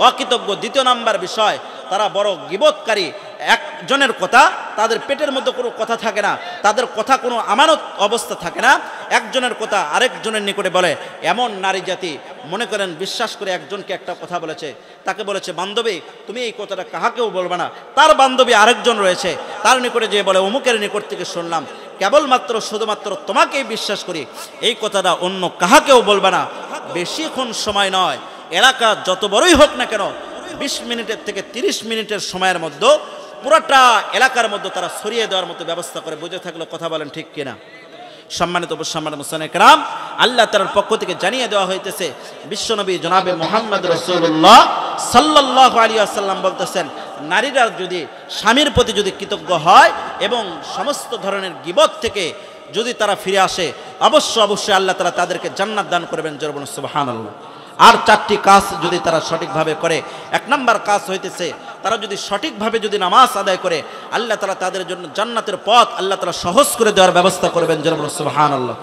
A: অকৃতজ্ঞ। দ্বিতীয় নাম্বার বিষয়, তারা বড় গীবতকারী। একজনের কথা তাদের পেটের মধ্যে কোনো কথা থাকে না, তাদের কথা কোনো আমানত অবস্থা থাকে না, একজনের কথা আরেকজনের নিকটে বলে। এমন নারী জাতি মনে করেন বিশ্বাস করে একজনকে একটা কথা বলেছে, তাকে বলেছে বান্ধবী তুমি এই কথাটা কাহাকেও বলবে না। তার বান্ধবী আরেকজন রয়েছে, তার নিকটে যে বলে অমুকের নিকট থেকে শুনলাম, কেবলমাত্র শুধুমাত্র তোমাকেই বিশ্বাস করি, এই কথাটা অন্য কাহাকেও বলবে না। বেশিক্ষণ সময় নয়, এলাকা যত বড়ই হোক না কেন, 20 মিনিটের থেকে 30 মিনিটের সময়ের মধ্যে পুরোটা এলাকার মধ্যে তারা ছড়িয়ে দেওয়ার মতো ব্যবস্থা করে। বুঝে থাকলে কথা বলেন ঠিক কিনা? সম্মানিত উপসম্মানিত মুসলিম کرام, আল্লাহ তাআলার পক্ষ থেকে জানিয়ে দেওয়া হইতেছে বিশ্বনবী জনাবে মুহাম্মদ রাসূলুল্লাহ সাল্লাল্লাহু আলাইহি ওয়াসাল্লাম বলতেছেন, নারীরা যদি স্বামীর প্রতি যদি কৃতজ্ঞ হয় এবং সমস্ত ধরনের গীবত থেকে যদি তারা ফিরে আসে, অবশ্যই আল্লাহ তাআলা তাদেরকে জান্নাত দান করবেন। জোরে বলুন সুবহানাল্লাহ। আর 4টি কাজ যদি তারা সঠিকভাবে করে, 1 নাম্বার কাজ হইতেছে তারা যদি সঠিকভাবে যদি নামাজ আদায় করে, আল্লাহ তাআলা তাদের জন্য জান্নাতের পথ আল্লাহ তাআলা সহজ করে দেওয়ার ব্যবস্থা করবেন। জোরে বলুন সুবহানাল্লাহ।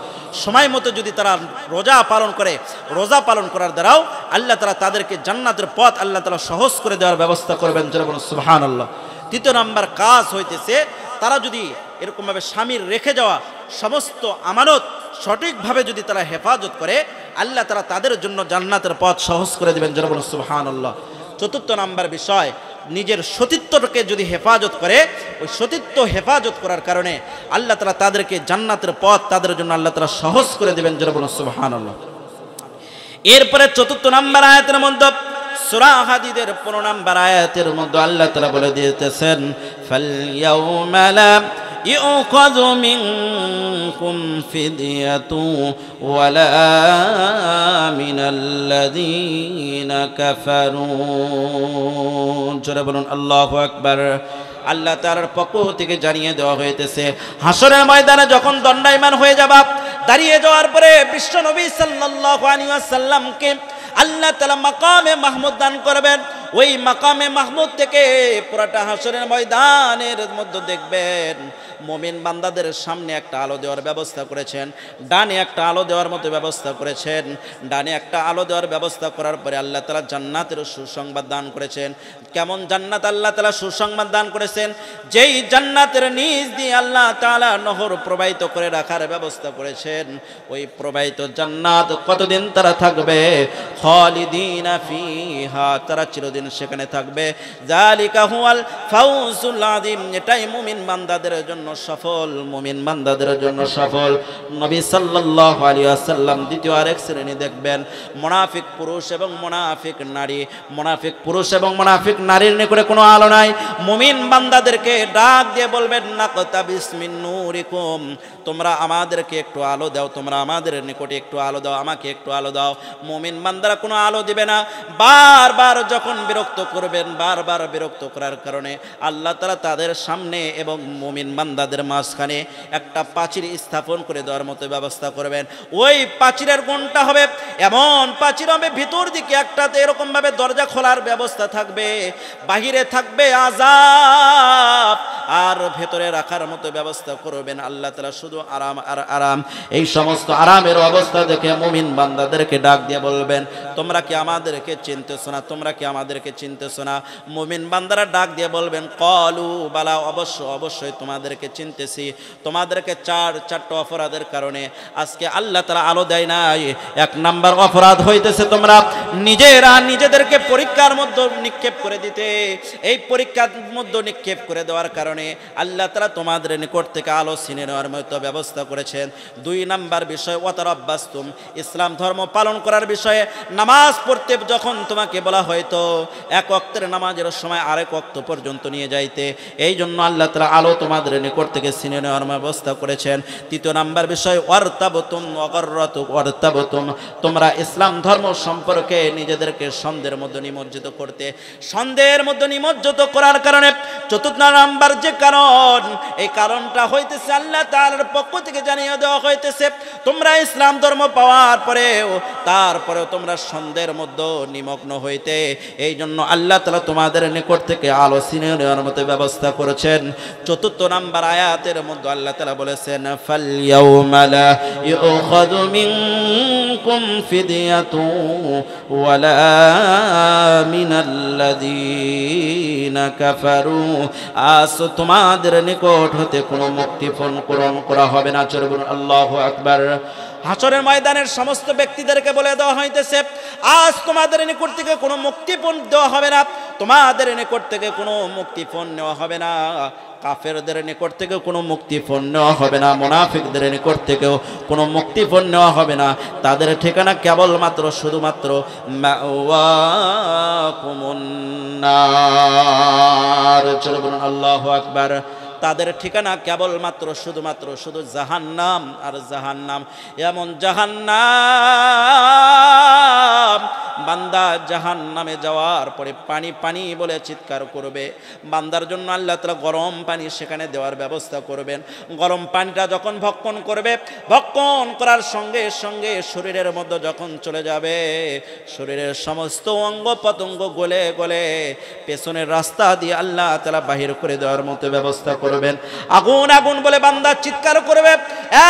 A: সময় মতো যদি তারা রোজা পালন করে, রোজা পালন করার দ্বারাও আল্লাহ তাআলা তাদেরকে জান্নাতের পথ আল্লাহ তাআলা সহজ করে দেওয়ার ব্যবস্থা করবেন। জোরে বলুন সুবহানাল্লাহ। 3 নাম্বার কাজ হইতেছে তারা যদি এরকমভাবে স্বামীর রেখে যাওয়া সমস্ত আমানত সঠিকভাবে যদি তারা হেফাজত করে, আল্লাহ তাআলা তাদের জন্য জান্নাতের পথ সহজ করে দিবেন। জোরে বলুন সুবহানাল্লাহ। 4 নাম্বার বিষয়, নিজের সতীত্বকে যদি হেফাজত করে, ওই সতীত্ব হেফাজত করার কারণে আল্লাহ তাআলা তাদেরকে জান্নাতের পথ তাদের জন্য আল্লাহ তাআলা সহজ করে দিবেন। জোরে বলুন সুবহানাল্লাহ। এরপরে 4 নাম্বার আয়াতের মধ্যে সূরা হাদীদের 15 নাম্বার আয়াতের মধ্যে আল্লাহ তাআলা বলে দিতেছেন, ফাল ইয়াউমা লা يؤخذ منكم فدية ولا من الذين كفروا। জোরে বলুন আল্লাহু আকবার। আল্লাহ তাআলার পক্ষ থেকে জানিয়ে দেওয়া হয়েছে, হাসরের ময়দানে যখন দণ্ডায়মান হয়ে যাবা, দাঁড়িয়ে যাওয়ার পরে বিশ্বনবী সাল্লাল্লাহু আলাইহি ওয়াসাল্লামকে আল্লাহ তাআলা মাকামে মাহমুদ দান করবেন। ওই মাকামে মাহমুদ থেকে পুরাটা হাসরের ময়দানের মধ্যে দেখবেন মুমিন বান্দাদের সামনে একটা আলো দেওয়ার ব্যবস্থা করেছেন, ডানে একটা আলো দেওয়ার মতো ব্যবস্থা করেছেন। ডানে একটা আলো দেওয়ার ব্যবস্থা করার পরে আল্লাহ তাআলা জান্নাতের সুসংবাদ দান করেছেন। কেমন জান্নাত আল্লাহ তাআলা সুসংবাদ দান করেছেন? যেই জান্নাতের নিচ দিয়ে আল্লাহ তাআলা নহর প্রবাহিত করে রাখার ব্যবস্থা করেছেন। ওই প্রবাহিত জান্নাত কতদিন তারা থাকবে? খালিদিনা ফিহা, তারা চিরদিন সেখানে থাকবে। যালিকা হুয়াল ফাউজুল আযীম, এটাই মুমিন বান্দাদের জন্য সফল, মুমিন বান্দাদের জন্য সফল। নবী সাল্লাল্লাহু আলাইহি ওয়াসাল্লাম দ্বিতীয় আরেক শ্রেণী দেখবেন, মুনাফিক পুরুষ এবং মুনাফিক নারী। মুনাফিক পুরুষ এবং মুনাফিক নারীর নিকটে কোনো আলো নাই। মুমিন বান্দাদেরকে ডাক দিয়ে বলবেন, নাকতাবিস মিন নূরিকুম, তোমরা আমাদেরকে একটু আলো দাও, তোমরা আমাদের নিকটে একটু আলো দাও, আমাকে একটু আলো দাও। মুমিন বান্দারা কোনো আলো দিবে না। বারবার যখন বিরক্ত করবেন, বারবার বিরক্ত করার কারণে আল্লাহ তাআলা তাদের সামনে এবং মুমিন বান্দাদের মাঝখানে একটা প্রাচীর স্থাপন করে দেওয়ার মতো ব্যবস্থা করবেন। ওই প্রাচীরের গুণটা হবে এমন প্রাচীর হবে, ভিতর দিকে একটাতে এরকম ভাবে দরজা খোলার ব্যবস্থা থাকবে, বাহিরে থাকবে আযাব, আর ভেতরে রাখার মতো ব্যবস্থা করবেন আল্লাহ তাআলা। শুধু আরাম আর আরাম। এই সমস্ত আরামের অবস্থা দেখে মুমিন বান্দাদেরকে ডাক দিয়ে বলবেন, তোমরা কি আমাদেরকে চিনতেছো না? তোমরা কি আমাদেরকে চিনতেছো না? মুমিন বান্দারা ডাক দিয়ে বলবেন, ক্বালু বালা, অবশ্যই তোমাদেরকে চিনতেছি। তোমাদেরকে চারটা অপরাধের কারণে আজকে আল্লাহ তাআলা আলো দেয় নাই। এক নাম্বার অপরাধ হইতেছে তোমরা নিজেদেরকে পরীক্ষার মধ্যে নিক্ষেপ করে দিতে। এই পরীক্ষার মধ্যে নিক্ষেপ করে দেওয়ার কারণে আল্লাহ তাআলা তোমাদের নিকট থেকে আলো ছিনে নেওয়ার মতো ব্যবস্থা করেছেন। দুই নাম্বার বিষয় ওয়াতারাব্বাসতুম, ইসলাম ধর্ম পালন করার বিষয়ে নামাজ পড়তে যখন তোমাকে বলা হয়তো এক ওয়াক্তের নামাজের সময় আরেক ওয়াক্ত পর্যন্ত নিয়ে যাইতে, এই জন্য আল্লাহ তাআলা আলো তোমাদের নিকট থেকে ছিনে নেওয়ার ব্যবস্থা করেছেন। তৃতীয় নাম্বার বিষয় ওয়ারতাবতুম, তোমরা ইসলাম ধর্ম সম্পর্কে নিজেদেরকে সন্দেহের মধ্যে নিমজ্জিত করতে, সন্দেহের মধ্যে নিমজ্জিত করার কারণে চতুর্থ নাম্বার যে কারণ, এই কারণটা হইতেছে আল্লাহ তাআলার পক্ষ থেকে জানিয়ে দেওয়া হইতেছে তোমরা ইসলাম ধর্ম পাওয়ার পরেও তারপরেও তোমরা সন্দেহের মধ্যে নিমগ্ন হইতে, এই জন্য আল্লাহ তাআলা তোমাদের নিকট থেকে আলো ছিনে নেওয়ার মতো ব্যবস্থা করেছেন। চতুর্থ নাম্বার আয়াতের মধ্যে আল্লাহ তাআলা বলেছেন, ফালইয়াউমা লা ইউখাযু মিনকুম ফিদিয়াতু ওয়ালা মিনাল্লাযীনা কাফারু, আজ তোমাদের নিকট হতে কোনো মুক্তিপণ গ্রহণ করা হবে না। চলে বলুন আল্লাহু আকবার। হাসরের ময়দানের সমস্ত ব্যক্তিদেরকে বলে দেওয়া হইতেছে, আজ তোমাদের নিকট থেকে কোনো মুক্তিপণ দেওয়া হবে না, তোমাদের নিকট থেকে কোনো মুক্তিপণ নেওয়া হবে না, কাফেরদের নিকট থেকে কোনো মুক্তিপণ নেওয়া হবে না, মুনাফিকদের নিকট থেকেও কোনো মুক্তিপণ নেওয়া হবে না। তাদের ঠিকানা কেবলমাত্র শুধুমাত্র মাওয়াকুমুন নার। চলো বলুন আল্লাহু আকবার। তাদের ঠিকানা কেবলমাত্র শুধু জাহান্নাম আর জাহান্নাম। এমন জাহান্নাম, বান্দা জাহান্নামে যাওয়ার পরে পানি পানি বলে চিৎকার করবে। বান্দার জন্য আল্লাহ তাআলা গরম পানি সেখানে দেওয়ার ব্যবস্থা করবেন। গরম পানিটা যখন ভক্ষণ করবে, ভক্ষণ করার সঙ্গে সঙ্গে শরীরের মধ্যে যখন চলে যাবে, শরীরের সমস্ত অঙ্গ প্রত্যঙ্গ গলে গলে পেছনের রাস্তা দিয়ে আল্লাহ তাআলা বাহির করে দেওয়ার মতো ব্যবস্থা করবেন। আগুন আগুন বলে বান্দা চিৎকার করবে।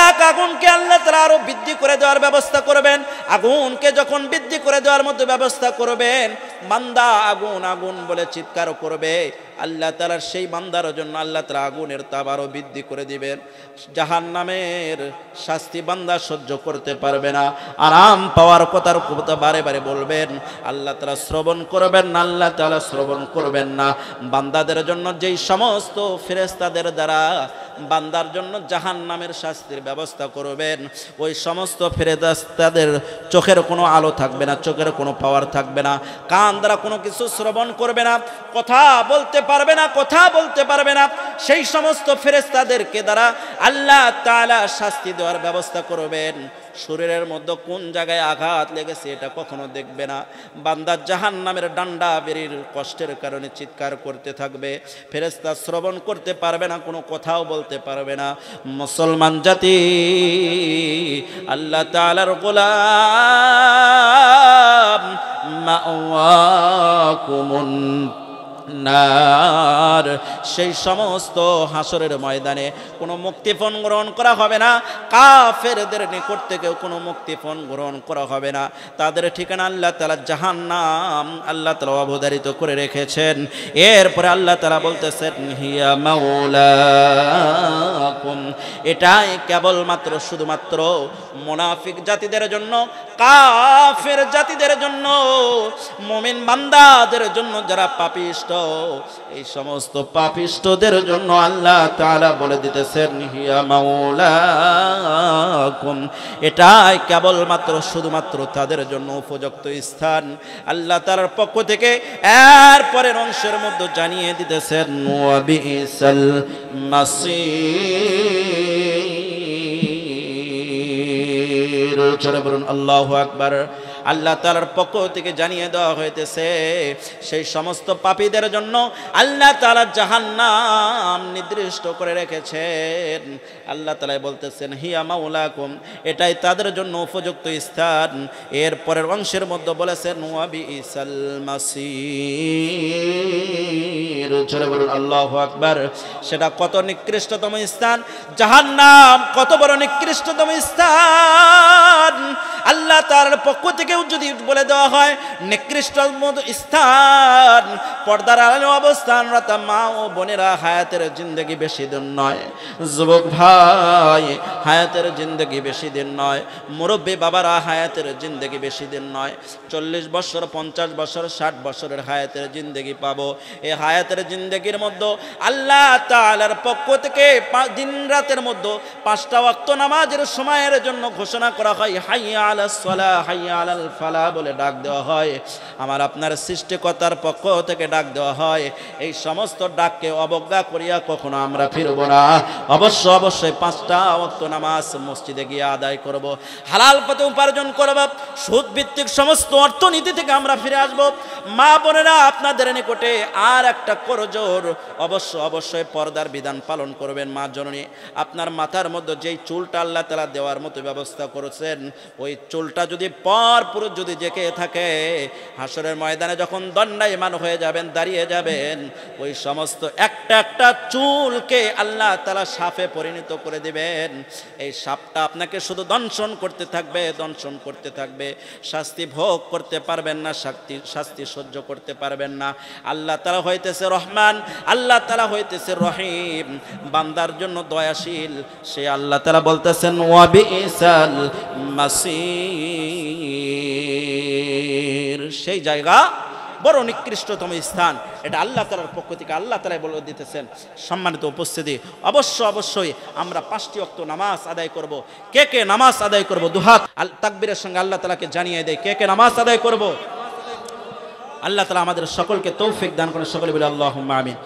A: এক আগুনকে আল্লাহ তাআলা আরো বৃদ্ধি করে দেওয়ার ব্যবস্থা করবেন। আগুনকে যখন বৃদ্ধি করে দেওয়ার মতো ব্যবস্থা করবেন, বান্দা আগুন আগুন বলে চিৎকার করবে। আল্লাহ তাআলার সেই বান্দার জন্য আল্লাহ তাআলা আগুনের তাপ আরো বৃদ্ধি করে দিবেন। জাহান্নামের শাস্তি বান্দা সহ্য করতে পারবে না। আরাম পাওয়ার কথার কথা বারে বারে বলবেন, আল্লাহ তাআলা শ্রবণ করবেন না, আল্লাহ তাআলা শ্রবণ করবেন না। বান্দাদের জন্য যেই সমস্ত ফেরেশতাদের দ্বারা বান্দার জন্য জাহান্নামের শাস্তির ব্যবস্থা করবেন, ওই সমস্ত ফেরেশতাদের চোখের কোনো আলো থাকবে না, চোখের কোনো পাওয়ার থাকবে না, কান দ্বারা কোনো কিছু শ্রবণ করবে না, কথা বলতে পারবে না। সেই সমস্ত ফেরেশতাদেরকে দ্বারা আল্লাহ তাআলা শাস্তি দেওয়ার ব্যবস্থা করবেন। শরীরের মধ্যে কোন জায়গায় আঘাত লেগেছে এটা কখনো দেখবে না। বান্দা জাহান্নামের ডান্ডা বেরির কষ্টের কারণে চিৎকার করতে থাকবে। ফেরেশতা শ্রবণ করতে পারবে না, কোনো কথাও বলতে পারবে না। মুসলমান জাতি, আল্লাহ তাআলার গোলাম, মাওয়াকুমুন নার, সেই সমস্ত হাসরের ময়দানে কোনো মুক্তিপণ গ্রহণ করা হবে না। কাফেরদের নিকট থেকেও কোনো মুক্তিপণ গ্রহণ করা হবে না। তাদের ঠিকানা আল্লাহ তাআলা জাহান্নাম আল্লাহ তাআলা অবধারিত করে রেখেছেন। এরপরে আল্লাহ তাআলা বলতেছেন, হিয়া মাওলাকুম, এটাই কেবলমাত্র শুধুমাত্র মুনাফিক জাতিদের জন্য, কাফের জাতিদের জন্য, মুমিন বান্দাদের জন্য যারা পাপিষ্ট, এই সমস্ত পাপিষ্টদের জন্য আল্লাহ তাআলা বলে দিতেছেন, হিয়া মাওলাকুম, এটাই কেবলমাত্র শুধুমাত্র তাদের জন্য উপযুক্ত স্থান। আল্লাহ তাআলার পক্ষ থেকে এর পরের অংশের মধ্যে জানিয়ে দিতেছেন, ওয়া বিসাল মাসীর, জোরে বলুন আল্লাহু আকবার। আল্লাহ তাআলার পক্ষ থেকে জানিয়ে দেওয়া হইতেছে সেই সমস্ত পাপীদের জন্য আল্লাহ তাআলা জাহান্নাম নির্দিষ্ট করে রেখেছেন। আল্লাহ তাআলা বলতেছেন হিয়া মাওলাকুম, এটাই তাদের জন্য উপযুক্ত স্থান। এর পরের অংশের মধ্যে বলেছেন ওয়া বিইসাল মাসির, জোরে বলুন আল্লাহু আকবার। সেটা কত নিকৃষ্টতম স্থান, জাহান্নাম কত বড় নিকৃষ্টতম স্থান। আল্লাহ তাআলার পক্ষ থেকেও যদি বলে দেওয়া হয় নিকৃষ্টতম স্থান, পর্দার আড়ালে অবস্থান রত মা ও বোনেরা, হায়াতের জিন্দেগি বেশি দিন নয়। যুবক ভাই, হায়াতের জিন্দেগি বেশি দিন নয়। মুরব্বী বাবারা, হায়াতের জিন্দেগি বেশি দিন নয়। 40 বছর, 50 বছর, 60 বছরের হায়াতের জিন্দেগি পাবো। এই হায়াতের জিন্দেগির মধ্যে আল্লাহ তাআলার পক্ষ থেকে দিন রাতের মধ্যে 5টা ওয়াক্ত নামাজের সময়ের জন্য ঘোষণা করা হয় হাইয়া আলাস সালাহ, হাইয়া আলাল ফালাহ বলে ডাক দেওয়া হয়। আমার আপনার সৃষ্টিকর্তার পক্ষ থেকে ডাক দেওয়া হয়। এই সমস্ত ডাককে অবজ্ঞা করিয়া কখনো আমরা ফিরব না। অবশ্যই 5টা ওয়াক্ত নামাজ মসজিদে গিয়ে আদায় করব, হালাল পথে উপার্জন করব, সুদ ভিত্তিক সমস্ত অর্থনীতি থেকে আমরা ফিরে আসব। মা বোনেরা, আপনাদের নিকটে আর একটা করজোর, অবশ্যই পর্দার বিধান পালন করবেন। মা জননী, আপনার মাথার মধ্যে যেই চুলটা আল্লাহ তাআলা দেওয়ার মতো ব্যবস্থা করেছেন, ওই চুলটা যদি পুরো যদি জেঁকে থাকে, হাসরের ময়দানে যখন দণ্ডায়মান হয়ে যাবেন, দাঁড়িয়ে যাবেন, ওই সমস্ত একটা একটা চুলকে আল্লাহ তাআলা সাপে পরিণত করে দিবেন। এই সাপটা আপনাকে শুধু দংশন করতে থাকবে, শাস্তি ভোগ করতে পারবেন না, শাস্তি সহ্য করতে পারবেন না। আল্লাহ তাআলা হইতেছে রহমান, আল্লাহ তাআলা হইতেছে রহিম, বান্দার জন্য দয়াশীল। সে আল্লাহ তাআলা বলতেছেন ওয়া বিইসাল মাসির, সেই জায়গা বড় নিকৃষ্টতম স্থান। এটা আল্লাহ তাআলার পক্ষ থেকে আল্লাহ তাআলা বলে দিতেছেন। সম্মানিত উপস্থিতি, অবশ্যই আমরা 5টি ওয়াক্ত নামাজ আদায় করব। কে নামাজ আদায় করব? দুহাত তাকবীরের সঙ্গে আল্লাহ তাআলাকে জানিয়ে দেয় কে নামাজ আদায় করব। আল্লাহ তাআলা আমাদের সকলকে তৌফিক দান করেন। সকলে বলে আল্লাহুম্মা আমিন।